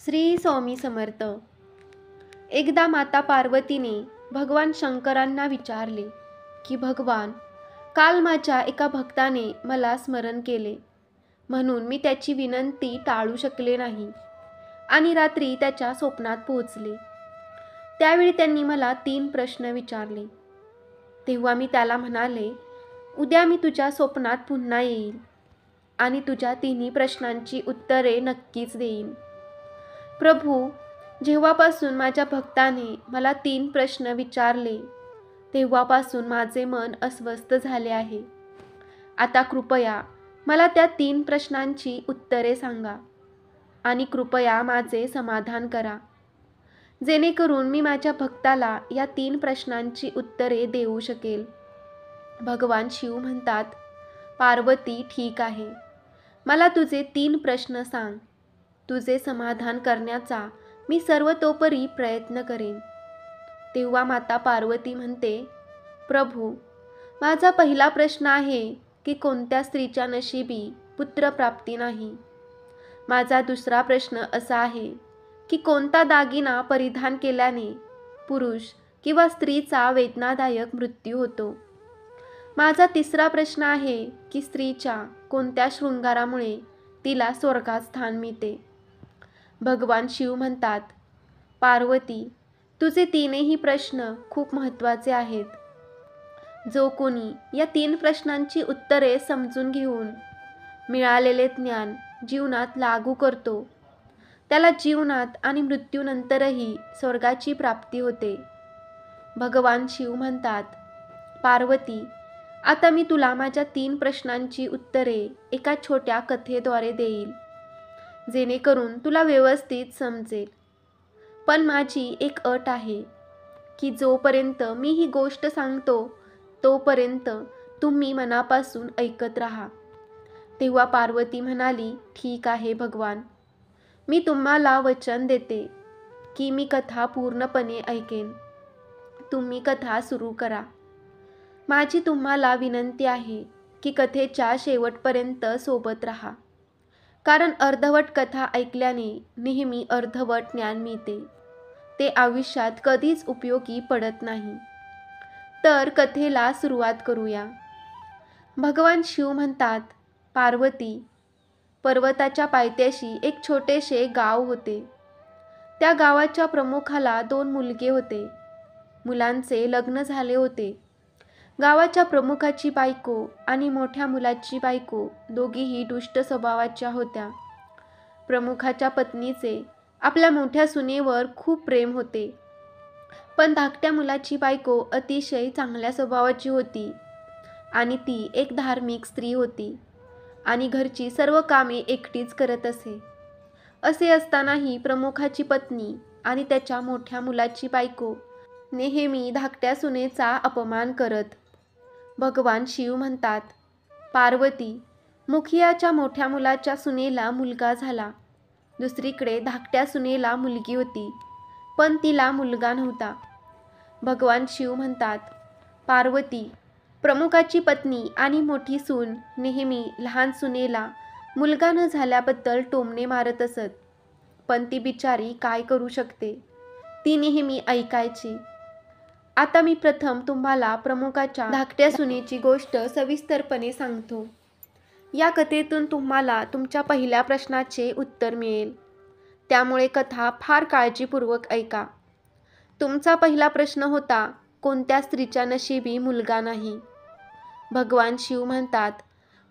श्री स्वामी समर्थ. एकदा माता पार्वतीने भगवान शंकरांना विचारले की भगवान, काल माझ्या एका भक्ताने मला स्मरण केले, म्हणून मी त्याची विनंती टाळू शकले नाही आणि रात्री त्याच्या स्वप्नात पोहोचले. त्यावेळी त्यांनी मला 3 प्रश्न विचारले. तेव्हा मी त्याला म्हणाले, उद्या मी तुझ्या स्वप्नात पुन्हा येईल आणि तुझ्या 3 प्रश्नांची उत्तरे नक्कीच देईन. प्रभू, जेव्हापासून माझ्या भक्ताने मला 3 प्रश्न विचारले तेव्हापासून माझे मन अस्वस्थ झाले आहे. आता कृपया मला त्या 3 प्रश्नांची उत्तरे सांगा आणि कृपया माझे समाधान करा, जेणेकरून मी माझ्या भक्ताला या 3 प्रश्नांची उत्तरे देऊ शकेल. भगवान शिव म्हणतात, पार्वती ठीक आहे, मला तुझे 3 प्रश्न सांग. तुझे समाधान करण्याचा मी सर्वतोपरी प्रयत्न करेन. तेव्हा माता पार्वती म्हणते, प्रभू, माझा पहिला प्रश्न आहे की कोणत्या स्त्रीच्या नशिबी पुत्रप्राप्ती नाही. माझा दुसरा प्रश्न असा आहे की कोणता दागिना परिधान केल्याने पुरुष किंवा स्त्रीचा वेदनादायक मृत्यू होतो. माझा तिसरा प्रश्न आहे की स्त्रीच्या कोणत्या शृंगारामुळे तिला स्वर्गात स्थान मिळते. भगवान शिव म्हणतात, पार्वती, तुझे 3ही प्रश्न खूप महत्त्वाचे आहेत. जो कोणी या 3 प्रश्नांची उत्तरे समजून घेऊन मिळालेले ज्ञान जीवनात लागू करतो, त्याला जीवनात आणि मृत्यूनंतरही स्वर्गाची प्राप्ती होते. भगवान शिव म्हणतात, पार्वती, आता मी तुला माझ्या 3 प्रश्नांची उत्तरे एका छोट्या कथेद्वारे देईल, जेणेकरून तुला व्यवस्थित समजेल. पण माझी एक अट आहे की जोपर्यंत मी ही गोष्ट सांगतो तोपर्यंत तुम्ही मनापासून ऐकत राहा. तेव्हा पार्वती म्हणाली, ठीक आहे भगवान, मी तुम्हाला वचन देते की मी कथा पूर्णपणे ऐकेन. तुम्ही कथा सुरू करा. माझी तुम्हाला विनंती आहे की कथेच्या शेवटपर्यंत सोबत राहा, कारण अर्धवट कथा ऐकल्याने नेहमी अर्धवट ज्ञान मिळते. ते आयुष्यात कधीच उपयोगी पडत नाही. तर कथेला सुरुवात करूया. भगवान शिव म्हणतात, पार्वती, पर्वताच्या पायथ्याशी एक छोटेसे गाव होते. त्या गावाच्या प्रमुखाला 2 मुलगे होते. मुलांचे लग्न झाले होते. गावाच्या प्रमुखाची बायको आणि मोठ्या मुलाची बायको दोघीही दुष्ट स्वभावाच्या होत्या. प्रमुखाच्या पत्नीचे आपल्या मोठ्या सुनेवर खूप प्रेम होते, पण धाकट्या मुलाची बायको अतिशय चांगल्या स्वभावाची होती आणि ती एक धार्मिक स्त्री होती आणि घरची सर्व कामे एकटीच करत असे. असे असतानाही प्रमुखाची पत्नी आणि त्याच्या मोठ्या मुलाची बायको नेहमी धाकट्या सुनेचा अपमान करत. भगवान शिव म्हणतात, पार्वती, मुखियाच्या मोठ्या मुलाच्या सुनेला मुलगा झाला. दुसरीकडे धाकट्या सुनेला मुलगी होती, पण तिला मुलगा नव्हता. भगवान शिव म्हणतात, पार्वती, प्रमुखाची पत्नी आणि मोठी सून नेहमी लहान सुनेला मुलगा न झाल्याबद्दल टोमणे मारत असत, पण ती बिचारी काय करू शकते, ती नेहमी ऐकायची. आता मी प्रथम तुम्हाला प्रमुखाच्या धाकट्या सुनेची गोष्ट सविस्तरपणे सांगतो. या कथेतून तुम्हाला तुमच्या पहिल्या प्रश्नाचे उत्तर मिळेल, त्यामुळे कथा फार काळजीपूर्वक ऐका. तुमचा पहिला प्रश्न होता, कोणत्या स्त्रीच्या नशिबी मुलगा नाही. भगवान शिव म्हणतात,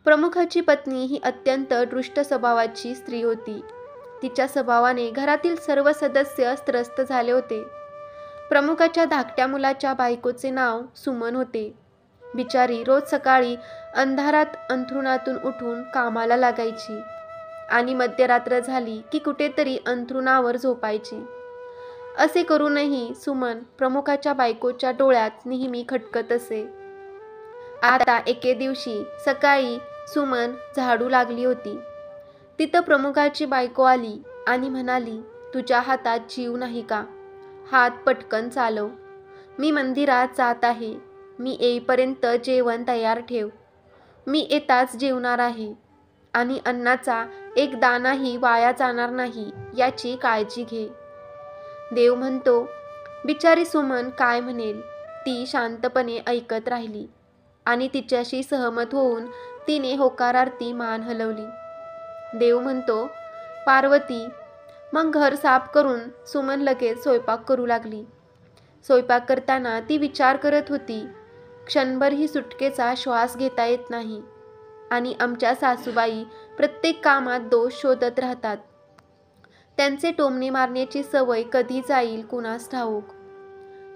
प्रमुखाची पत्नी ही अत्यंत दुष्ट स्वभावाची स्त्री होती. तिच्या स्वभावाने घरातील सर्व सदस्य त्रस्त झाले होते. प्रमुखाच्या धाकट्या मुलाच्या बायकोचे नाव सुमन होते. बिचारी रोज सकाळी अंधारात अंथरुणातून उठून कामाला लागायची आणि मध्यरात्र झाली की कुठेतरी अंथरुणावर झोपायची. असे करूनही सुमन प्रमुखाच्या बायकोच्या डोळ्यात नेहमी खटकत असे. आता एके दिवशी सकाळी सुमन झाडू लागली होती. तिथं प्रमुखाची बायको आली आणि म्हणाली, तुझ्या हातात जीव नाही का? हात पटकन चालव. मी मंदिरात जात आहे. मी येईपर्यंत जेवण तयार ठेव. मी येताच जेवणार आहे. आणि अन्नाचा एक दाणाही वाया जाणार नाही याची काळजी घे. देव म्हणतो, बिचारी सुमन काय म्हणेल. ती शांतपणे ऐकत राहिली आणि तिच्याशी सहमत होऊन तिने होकारार्थी मान हलवली. देव म्हणतो, पार्वती. मग घर साफ करून सुमन लगेच स्वयंपाक करू लागली. स्वयंपाक करताना ती विचार करत होती, क्षणभरही सुटकेचा श्वास घेता येत नाही आणि आमच्या सासूबाई प्रत्येक कामात दोष शोधत राहतात. त्यांचे टोमणे मारण्याची सवय कधी जाईल कुणास ठाऊक.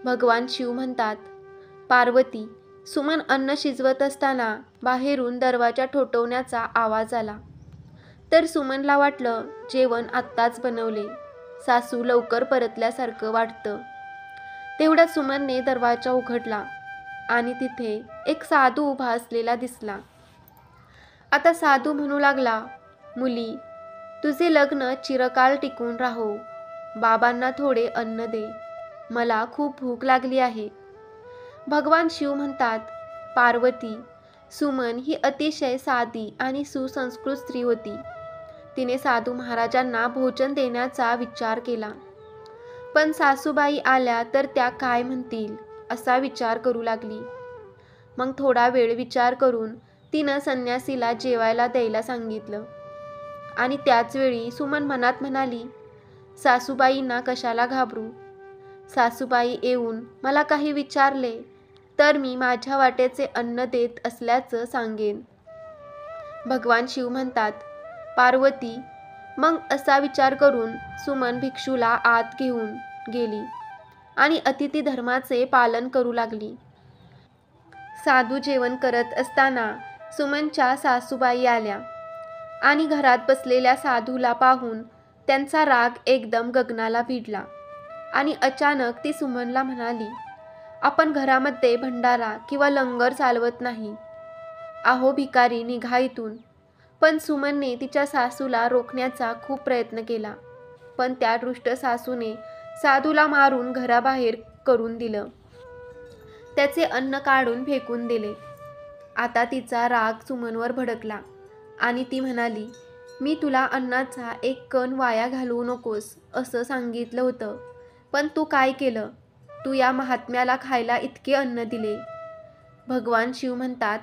भगवान शिव म्हणतात, पार्वती. सुमन अन्न शिजवत असताना बाहेरून दरवाजा ठोठवण्याचा आवाज आला. तर सुमनला वाटलं जेवण आत्ताच बनवले, सासू लवकर परतल्यासारखं वाटतं. तेवढ्यात सुमनने दरवाजा उघडला आणि तिथे एक साधू उभा असलेला दिसला. आता साधू म्हणू लागला, मुली, तुझे लग्न चिरकाल टिकून राहो. बाबांना थोडे अन्न दे, मला खूप भूक लागली आहे. भगवान शिव म्हणतात, पार्वती. सुमन ही अतिशय साधी आणि सुसंस्कृत स्त्री होती. तिने साधू महाराजांना भोजन देण्याचा विचार केला. पण सासूबाई आल्या तर त्या काय म्हणतील असा विचार करू लागली. मग थोडा वेळ विचार करून तिनं संन्यासीला जेवायला द्यायला सांगितलं. आणि त्याच वेळी सुमन मनात म्हणाली, सासूबाईंना कशाला घाबरू. सासूबाई येऊन मला काही विचारले तर मी माझ्या वाट्याचे अन्न देत असल्याचं सांगेन. भगवान शिव म्हणतात, पार्वती. मग असा विचार करून सुमन भिक्षूला आत घेऊन गेली आणि अतिथी धर्माचे पालन करू लागली. साधू जेवण करत असताना सुमनच्या सासूबाई आल्या आणि घरात बसलेल्या साधूला पाहून त्यांचा राग एकदम गगनाला भिडला आणि अचानक ती सुमनला म्हणाली, आपण घरामध्ये भंडारा किंवा लंगर चालवत नाही. आहो भिकारी, निघा इथून. पण सुमनने तिच्या सासूला रोखण्याचा खूप प्रयत्न केला, पण त्या दुष्ट सासूने साधूला मारून घराबाहेर करून दिलं. त्याचे अन्न काढून फेकून दिले. आता तिचा राग सुमनवर भडकला आणि ती म्हणाली, मी तुला अन्नाचा एक कण वाया घालवू नकोस असं सांगितलं होतं, पण तू काय केलं. तू या महात्म्याला खायला इतके अन्न दिले. भगवान शिव म्हणतात,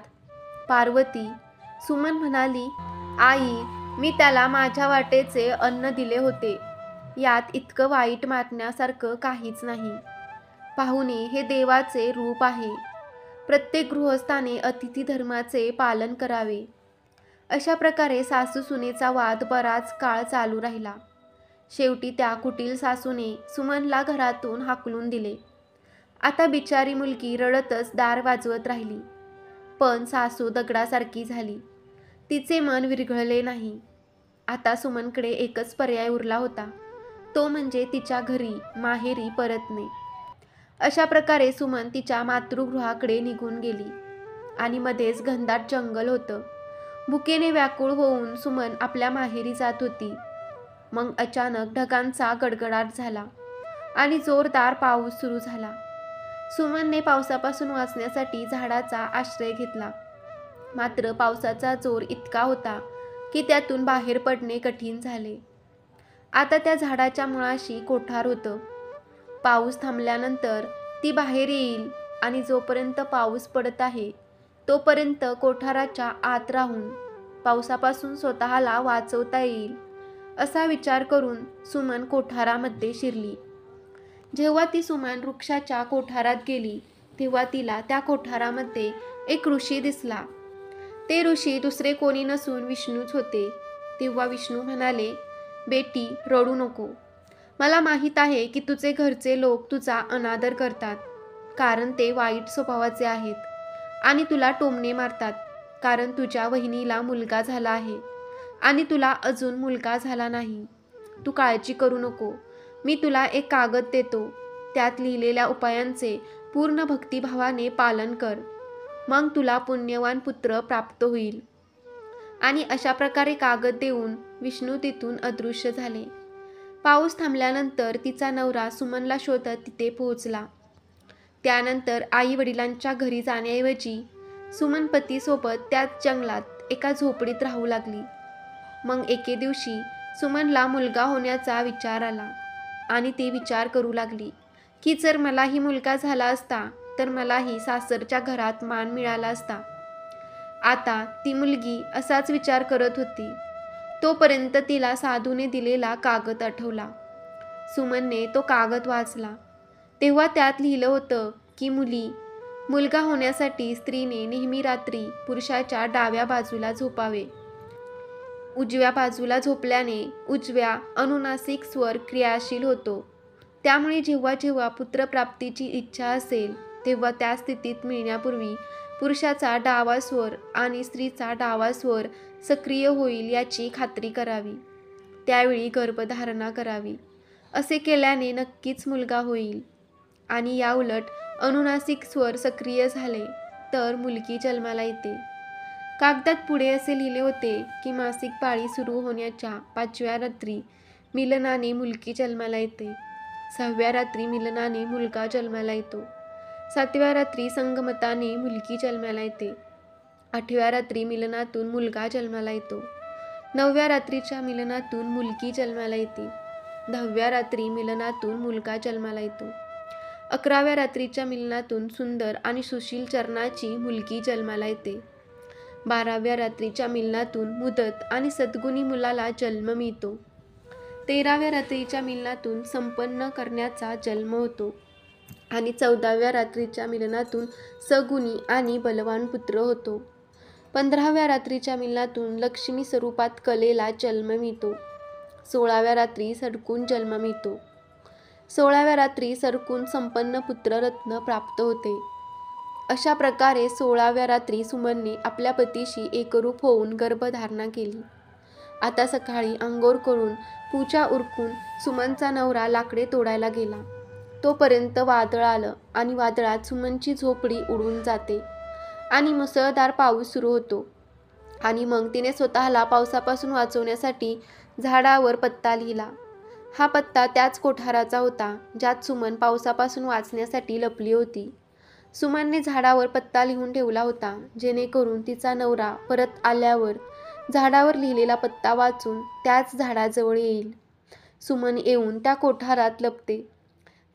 पार्वती. सुमन म्हणाली, आई, मी त्याला माझ्या वाटेचे अन्न दिले होते. यात इतकं वाईट मानण्यासारखं काहीच नाही. पाहुणे हे देवाचे रूप आहे. प्रत्येक गृहस्थाने अतिथी धर्माचे पालन करावे. अशा प्रकारे सासू सुनेचा वाद बराच काळ चालू राहिला. शेवटी त्या कुटील सासूने सुमनला घरातून हाकलून दिले. आता बिचारी मुलगी रडतच दार वाजवत राहिली. पण सासू दगडासारखी झाली. तिचे मन विरघळले नाही. आता सुमनकडे एकच पर्याय उरला होता, तो म्हणजे तिच्या घरी माहेरी परतणे. अशा प्रकारे सुमन तिच्या मातृगृहाकडे निघून गेली आणि मध्येच घनदाट जंगल होतं. भुकेने व्याकुळ होऊन सुमन आपल्या माहेरी जात होती. मग अचानक ढगांचा गडगडाट झाला आणि जोरदार पाऊस सुरू झाला. सुमनने पावसापासून वाचण्यासाठी झाडाचा आश्रय घेतला. मात्र पावसाचा जोर इतका होता की त्यातून बाहेर पडणे कठीण झाले. आता त्या झाडाच्या मुळाशी कोठार होतं. पाऊस थांबल्यानंतर ती बाहेर येईल आणि जोपर्यंत पाऊस पडत आहे तोपर्यंत कोठाराच्या आत राहून पावसापासून स्वतःला वाचवता येईल असा विचार करून सुमन कोठारामध्ये शिरली. जेव्हा ती सुमन वृक्षाच्या कोठारात गेली तेव्हा तिला त्या कोठारामध्ये एक ऋषी दिसला. ते ऋषी दुसरे कोणी नसून विष्णूच होते. तेव्हा विष्णू म्हणाले, बेटी, रडू नको. मला माहीत आहे की तुझे घरचे लोक तुझा अनादर करतात कारण ते वाईट स्वभावाचे आहेत आणि तुला टोमणे मारतात कारण तुझ्या वहिनीला मुलगा झाला आहे आणि तुला अजून मुलगा झाला नाही. तू काळजी करू नको. मी तुला एक कागद देतो. त्यात लिहिलेल्या उपायांचे पूर्ण भक्तिभावाने पालन कर. मग तुला पुण्यवान पुत्र प्राप्त होईल. आणि अशा प्रकारे कागद देऊन विष्णू तिथून अदृश्य झाले. पाऊस थांबल्यानंतर तिचा नवरा सुमनला शोधत तिथे पोहोचला. त्यानंतर आई वडिलांच्या घरी जाण्याऐवजी सुमन पतीसोबत त्याच जंगलात एका झोपडीत राहू लागली. मग एके दिवशी सुमनला मुलगा होण्याचा विचार आला आणि ती विचार करू लागली की जर मलाही मुलगा झाला असता तर मलाही सासरच्या घरात मान मिळाला असता. आता ती मुलगी असाच विचार करत होती तोपर्यंत तिला साधूने दिलेला कागद आठवला. सुमनने तो कागद वाचला तेव्हा त्यात लिहिलं होतं की मुलगा होण्यासाठी स्त्रीने नेहमी रात्री पुरुषाच्या डाव्या बाजूला झोपावे. उजव्या बाजूला झोपल्याने उजव्या अनुनासिक स्वर क्रियाशील होतो. त्यामुळे जेव्हा जेव्हा पुत्रप्राप्तीची इच्छा असेल तेव्हा त्या स्थितीत मिळण्यापूर्वी पुरुषाचा डावा स्वर आणि स्त्रीचा डावा स्वर सक्रिय होईल याची खात्री करावी. त्यावेळी गर्भधारणा करावी. असे केल्याने नक्कीच मुलगा होईल आणि याउलट अनुनासिक स्वर सक्रिय झाले तर मुलगी जन्माला येते. कागदात पुढे असे लिहिले होते की मासिक पाळी सुरू होण्याच्या 5व्या रात्री मिलनाने मुलगी जन्माला येते. 6व्या रात्री मिलनाने मुलगा जन्माला येतो. 7व्या रात्री संगमताने मुलगी जन्माला येते. 8व्या रात्री मिलनातून मुलगा जन्माला येतो. 9व्या रात्रीच्या मिलनातून मुलगी जन्माला येते. 10व्या रात्री मिलनातून मुलगा जन्माला येतो. 11व्या रात्रीच्या मिलनातून सुंदर आणि सुशील चरणाची मुलगी जन्माला येते. 12व्या रात्रीच्या मिलनातून मुदत आणि सद्गुणी मुलाला जन्म मिळतो. 13व्या रात्रीच्या मिलनातून संपन्न करण्याचा जन्म होतो आणि 14व्या रात्रीच्या मिलनातून सगुणी आणि बलवान पुत्र होतो. 15व्या रात्रीच्या मिलनातून लक्ष्मी स्वरूपात कलेला जन्म मिळतो. 16व्या रात्री सडकून जन्म मिळतो. 16व्या रात्री सरकून संपन्न पुत्ररत्न प्राप्त होते. अशा प्रकारे 16व्या रात्री सुमनने आपल्या पतीशी एकरूप होऊन गर्भधारणा केली. आता सकाळी अंघोळ करून पूजा उरकून सुमनचा नवरा लाकडे तोडायला गेला. तोपर्यंत वादळ आलं आणि वादळात सुमनची झोपडी उडून जाते आणि मुसळधार पाऊस सुरू होतो. आणि मग तिने स्वतःला पावसापासून वाचवण्यासाठी झाडावर पत्ता लिहिला. हा पत्ता त्याच कोठाराचा होता ज्यात सुमन पावसापासून वाचण्यासाठी लपली होती. सुमनने झाडावर पत्ता लिहून ठेवला होता जेणेकरून तिचा नवरा परत आल्यावर झाडावर लिहिलेला पत्ता वाचून त्याच झाडाजवळ येईल. सुमन येऊन त्या कोठारात लपते.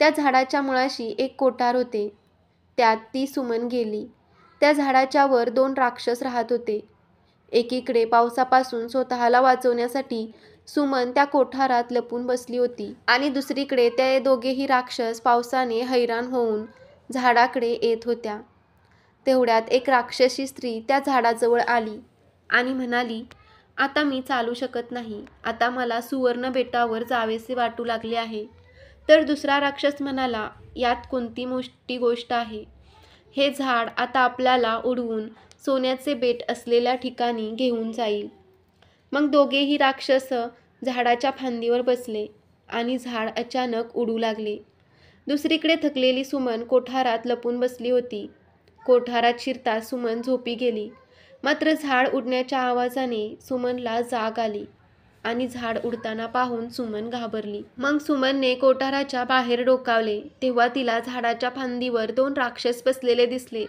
त्या झाडाच्या मुळाशी एक कोठार होते. त्यात ती सुमन गेली. त्या झाडाच्या वर 2 राक्षस राहत होते. एकीकडे पावसापासून स्वतःला वाचवण्यासाठी सुमन त्या कोठारात लपून बसली होती आणि दुसरीकडे ते दोघेही राक्षस पावसाने हैराण होऊन झाडाकडे येत होत्या. तेवढ्यात एक राक्षसी स्त्री त्या झाडाजवळ आली आणि म्हणाली, आता मी चालू शकत नाही. आता मला सुवर्ण बेटावर जावेसे वाटू लागले आहे. तर दुसरा राक्षस म्हणाला, यात कोणती मोठी गोष्ट आहे. हे झाड आता आपल्याला उडवून सोन्याचे बेट असलेल्या ठिकाणी घेऊन जाईल. मग दोघेही राक्षस झाडाच्या फांदीवर बसले आणि झाड अचानक उडू लागले. दुसरीकडे थकलेली सुमन कोठारात लपून बसली होती. कोठारात शिरताच सुमन झोपी गेली. मात्र झाड उडण्याच्या आवाजाने सुमनला जाग आली आणि झाड उडताना पाहून सुमन घाबरली. मग सुमनने कोठाराच्या बाहेर डोकावले तेव्हा तिला झाडाच्या फांदीवर 2 राक्षस बसलेले दिसले.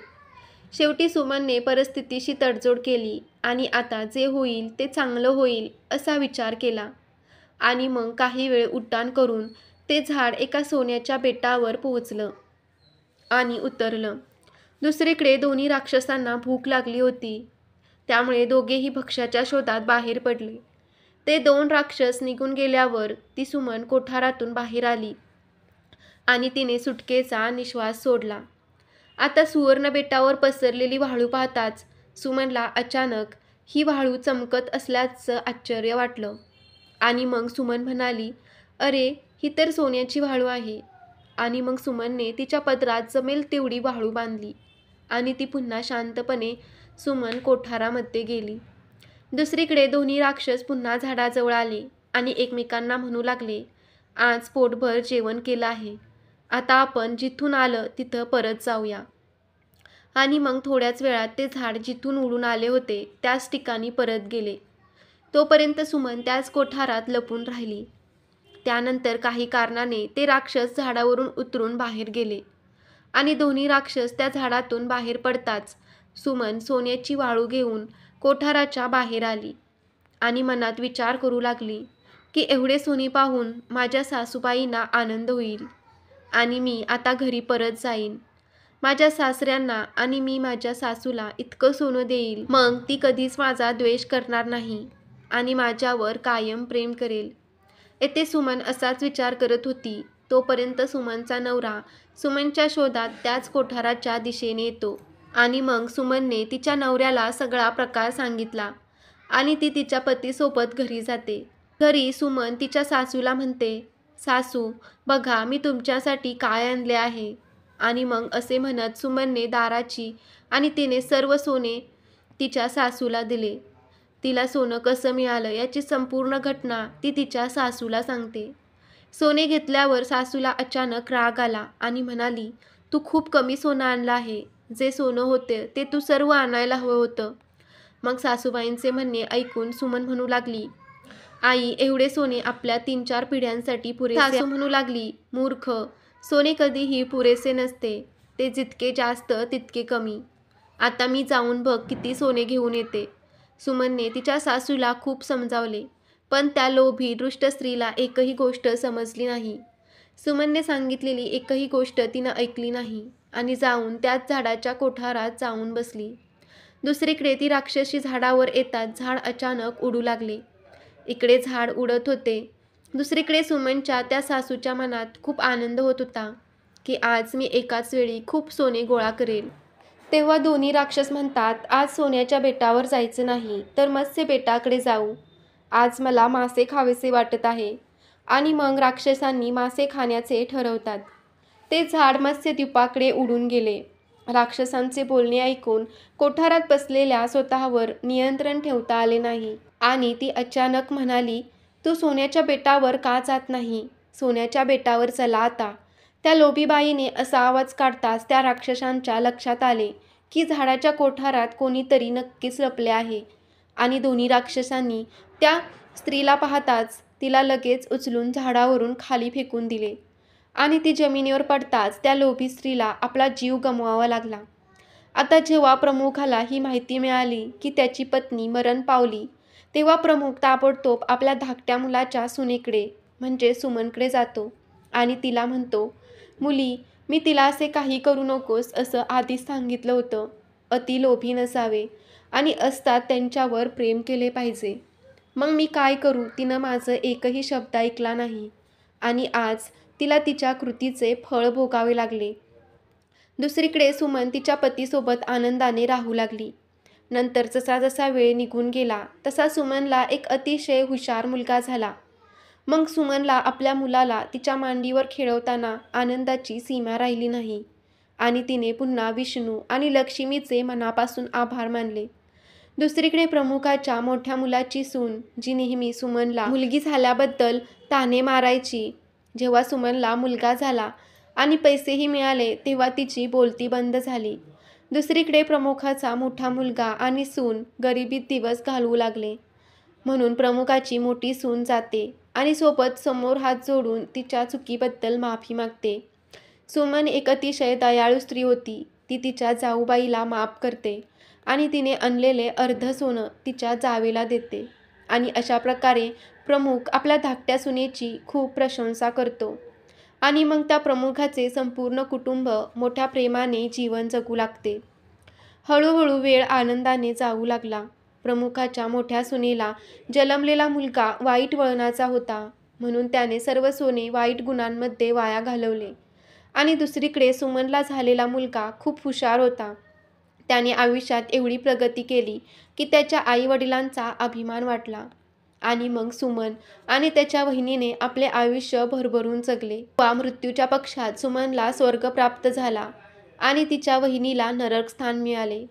शेवटी सुमनने परिस्थितीशी तडजोड केली आणि आता जे होईल ते चांगलं होईल असा विचार केला आणि मग काही वेळ उड्डाण करून ते झाड एका सोन्याच्या बेटावर पोहोचलं आणि उतरलं. दुसरीकडे दोन्ही राक्षसांना भूक लागली होती. त्यामुळे दोघेही भक्ष्याच्या शोधात बाहेर पडले. ते 2 राक्षस निघून गेल्यावर ती सुमन कोठारातून बाहेर आली आणि तिने सुटकेचा निश्वास सोडला. आता सुवर्ण बेटावर पसरलेली वाळू पाहताच सुमनला अचानक ही वाळू चमकत असल्याचं आश्चर्य वाटलं आणि मग सुमन म्हणाली, अरे ही तर सोन्याची वाळू आहे. आणि मग सुमनने तिच्या पदरात जमेल तेवढी वाळू बांधली आणि ती पुन्हा शांतपणे सुमन कोठारामध्ये गेली. दुसरीकडे दोन्ही राक्षस पुन्हा झाडाजवळ आले आणि एकमेकांना म्हणू लागले, आज पोटभर जेवण केलं आहे. आता आपण जिथून आलं तिथं परत जाऊया. आणि मग थोड्याच वेळात ते झाड जिथून उडून आले होते त्याच ठिकाणी परत गेले. तोपर्यंत सुमन त्याच कोठारात लपून राहिली. त्यानंतर काही कारणाने ते राक्षस झाडावरून उतरून बाहेर गेले आणि दोन्ही राक्षस त्या झाडातून बाहेर पडताच सुमन सोन्याची वाळू घेऊन कोठाराच्या बाहेर आली आणि मनात विचार करू लागली की एवढे सोने पाहून माझ्या सासूबाईंना आनंद होईल आणि मी आता घरी परत जाईन. माझ्या सासऱ्यांना आणि मी माझ्या सासूला इतकं सोनं देईल, मग ती कधीच माझा द्वेष करणार नाही आणि माझ्यावर कायम प्रेम करेल. येथे सुमन असाच विचार करत होती. तोपर्यंत सुमनचा नवरा सुमनच्या शोधात त्याच कोठाराच्या दिशेने येतो आणि मग सुमनने तिच्या नवऱ्याला सगळा प्रकार सांगितला आणि ती तिच्या पतीसोबत घरी जाते. घरी सुमन तिच्या सासूला म्हणते, सासू बघा मी तुमच्यासाठी काय आणले आहे. आणि मग असे म्हणत सुमनने दाराची आणि तिने सर्व सोने तिच्या सासूला दिले. तिला सोनं कसं मिळालं याची संपूर्ण घटना ती तिच्या सासूला सांगते. सोने घेतल्यावर सासूला अचानक राग आला आणि म्हणाली, तू खूप कमी सोनं आणलं आहे. जे सोनं होते ते तू सर्व आणायला हवं होतं. मग सासूबाईंचे म्हणणे ऐकून सुमन म्हणू लागली, आई एवढे सोने आपल्या 3-4 पिढ्यांसाठी पुरेसे. सासू म्हणू लागली, मूर्ख, सोने कधीही पुरेसे नसते. ते जितके जास्त तितके कमी. आता मी जाऊन बघ किती सोने घेऊन येते. सुमनने तिच्या सासूला खूप समजावले, पण त्या लोभी दुष्ट स्त्रीला एकही गोष्ट समजली नाही. सुमनने सांगितलेली एकही गोष्ट तिनं ऐकली नाही आणि जाऊन त्याच झाडाच्या कोठारात जाऊन बसली. दुसरीकडे ती राक्षसी झाडावर येताच झाड अचानक उडू लागले. इकडे झाड उडत होते. दुसरीकडे सुमनच्या त्या सासूच्या मनात खूप आनंद होत होता की आज मी एकाच वेळी खूप सोने गोळा करेल. तेव्हा दोन्ही राक्षस म्हणतात, आज सोन्याच्या बेटावर जायचं नाही तर मत्स्य बेटाकडे जाऊ. आज मला मासे खावेसे वाटत आहे. आणि मग राक्षसांनी मासे खाण्याचे ठरवतात. ते झाड मत्स्यद्वीपाकडे उडून गेले. राक्षसांचे बोलणे ऐकून कोठारात बसलेल्या स्वतःवर नियंत्रण ठेवता आले नाही आणि ती अचानक म्हणाली, तू सोन्याच्या बेटावर का जात नाही? सोन्याच्या बेटावर चला आता. त्या लोभीबाईने असा आवाज काढताच त्या राक्षसांच्या लक्षात आले की झाडाच्या कोठारात कोणीतरी नक्कीच लपले आहे आणि दोन्ही राक्षसांनी त्या स्त्रीला पाहताच तिला लगेच उचलून झाडावरून खाली फेकून दिले आणि ती जमिनीवर पडताच त्या लोभी स्त्रीला आपला जीव गमवावा लागला. आता जेव्हा प्रमुखाला ही माहिती मिळाली की त्याची पत्नी मरण पावली, तेव्हा प्रमुख ताबडतोब आपल्या धाकट्या मुलाच्या सुनेकडे म्हणजे सुमनकडे जातो आणि तिला म्हणतो, मुली, मी तिला असे काही करू नकोस असं आधीच सांगितलं होतं. अति लोभी नसावे आणि असतात त्यांच्यावर प्रेम केले पाहिजे. मग मी काय करू? तिनं माझं एकही शब्द ऐकला नाही आणि आज तिला तिच्या कृतीचे फळ भोगावे लागले. दुसरीकडे सुमन तिच्या पतीसोबत आनंदाने राहू लागली. नंतर जसा जसा वेळ निघून गेला तसा सुमनला एक अतिशय हुशार मुलगा झाला. मग सुमनला आपल्या मुलाला तिच्या मांडीवर खेळवताना आनंदाची सीमा राहिली नाही आणि तिने पुन्हा विष्णू आणि लक्ष्मीचे मनापासून आभार मानले. दुसरीकडे प्रमुखाच्या मोठ्या मुलाची सून, जी नेहमी सुमनला मुलगी झाल्याबद्दल ताने मारायची, जेव्हा सुमनला मुलगा झाला आणि पैसेही मिळाले तेव्हा तिची बोलती बंद झाली. दुसरीकडे प्रमुखाचा मोठा मुलगा आणि सून गरिबीत दिवस घालवू लागले. म्हणून प्रमुखाची मोठी सून जाते आणि सोबत समोर हात जोडून तिच्या चुकीबद्दल माफी मागते. सुमन एक अतिशय दयाळू स्त्री होती. ती तिच्या जाऊबाईला माफ करते आणि तिने आणलेले अर्ध सोनं तिच्या जावेला देते आणि अशा प्रकारे प्रमुख आपल्या धाकट्या सुनेची खूप प्रशंसा करतो आणि मग त्या प्रमुखाचे संपूर्ण कुटुंब मोठ्या प्रेमाने जीवन जगू लागते. हळूहळू वेळ आनंदाने जाऊ लागला. प्रमुखाच्या मोठ्या सुनेला जन्मलेला मुलगा वाईट वळणाचा होता, म्हणून त्याने सर्व सोने वाईट गुणांमध्ये वाया घालवले. आणि दुसरीकडे सुमनला झालेला मुलगा खूप हुशार होता. त्याने आयुष्यात एवढी प्रगती केली की त्याच्या आईवडिलांचा अभिमान वाटला. आणि मग सुमन आणि त्याच्या वहिनीने आपले आयुष्य भरभरून जगले. वा मृत्यूच्या पक्षात सुमनला स्वर्ग प्राप्त झाला आणि तिच्या वहिनीला नरक स्थान मिळाले.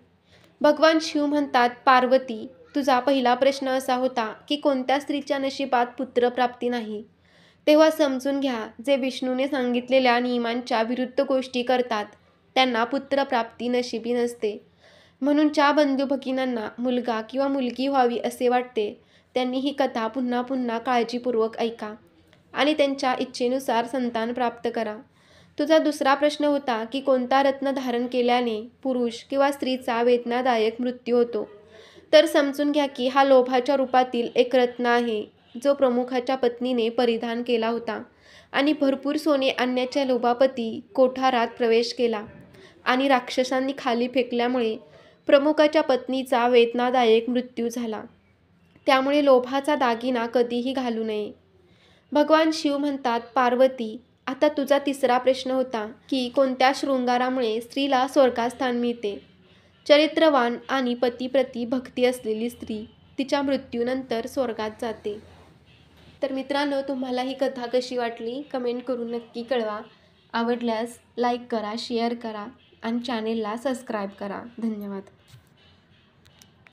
भगवान शिव म्हणतात, पार्वती, तुझा पहिला प्रश्न असा होता की कोणत्या स्त्रीच्या नशिबात पुत्रप्राप्ती नाही. तेव्हा समजून घ्या, जे विष्णूने सांगितलेल्या नियमांच्या विरुद्ध गोष्टी करतात त्यांना पुत्रप्राप्ती नशिबी नसते. म्हणून ज्या बंधू भगिनींना मुलगा किंवा मुलगी व्हावी असे वाटते त्यांनी ही कथा पुन्हा पुन्हा काळजीपूर्वक ऐका आणि त्यांच्या इच्छेनुसार संतान प्राप्त करा. तुझा दुसरा प्रश्न होता की कोणता रत्न धारण केल्याने पुरुष किंवा स्त्रीचा वेदनादायक मृत्यू होतो. तर समजून घ्या की हा लोभाच्या रूपातील एक रत्न आहे, जो प्रमुखाच्या पत्नीने परिधान केला होता आणि भरपूर सोने आणण्याच्या लोभापती कोठारात प्रवेश केला आणि राक्षसांनी खाली फेकल्यामुळे प्रमुखाच्या पत्नीचा वेदनादायक मृत्यू झाला. त्यामुळे लोभाचा दागिना कधीही घालू नये. भगवान शिव म्हणतात, पार्वती, आता तुझा तिसरा प्रश्न होता की कोणत्या शृंगारामुळे स्त्रीला स्वर्गात स्थान मिळते. चरित्रवान आणि पतीप्रती भक्ती असलेली स्त्री तिच्या मृत्यूनंतर स्वर्गात जाते. तर मित्रांनो, तुम्हाला ही कथा कशी वाटली कमेंट करून नक्की कळवा. आवडल्यास लाईक करा, शेअर करा आणि चॅनेलला सबस्क्राईब करा. धन्यवाद.